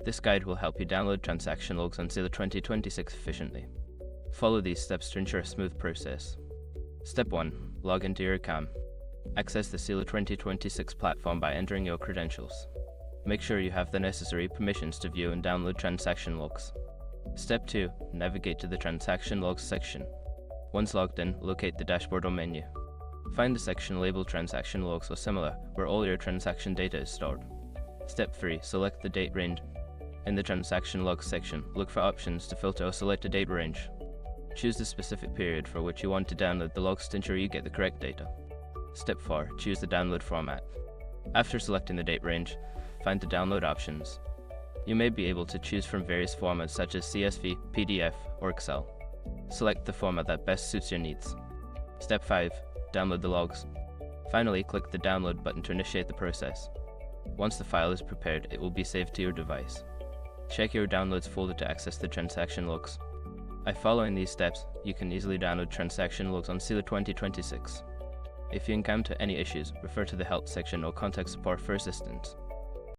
This guide will help you download transaction logs on Sila 2026 efficiently. Follow these steps to ensure a smooth process. Step 1. Log into your account. Access the Sila 2026 platform by entering your credentials. Make sure you have the necessary permissions to view and download transaction logs. Step 2. Navigate to the Transaction Logs section. Once logged in, locate the dashboard or menu. Find the section labeled Transaction Logs or similar, where all your transaction data is stored. Step 3. Select the date range. In the Transaction Logs section, look for options to filter or select a date range. Choose the specific period for which you want to download the logs to ensure you get the correct data. Step 4. Choose the download format. After selecting the date range, find the download options. You may be able to choose from various formats such as CSV, PDF, or Excel. Select the format that best suits your needs. Step 5. Download the logs. Finally, click the download button to initiate the process. Once the file is prepared, it will be saved to your device. Check your downloads folder to access the transaction logs. By following these steps, you can easily download transaction logs on Sila 2026. If you encounter any issues, refer to the help section or contact support for assistance.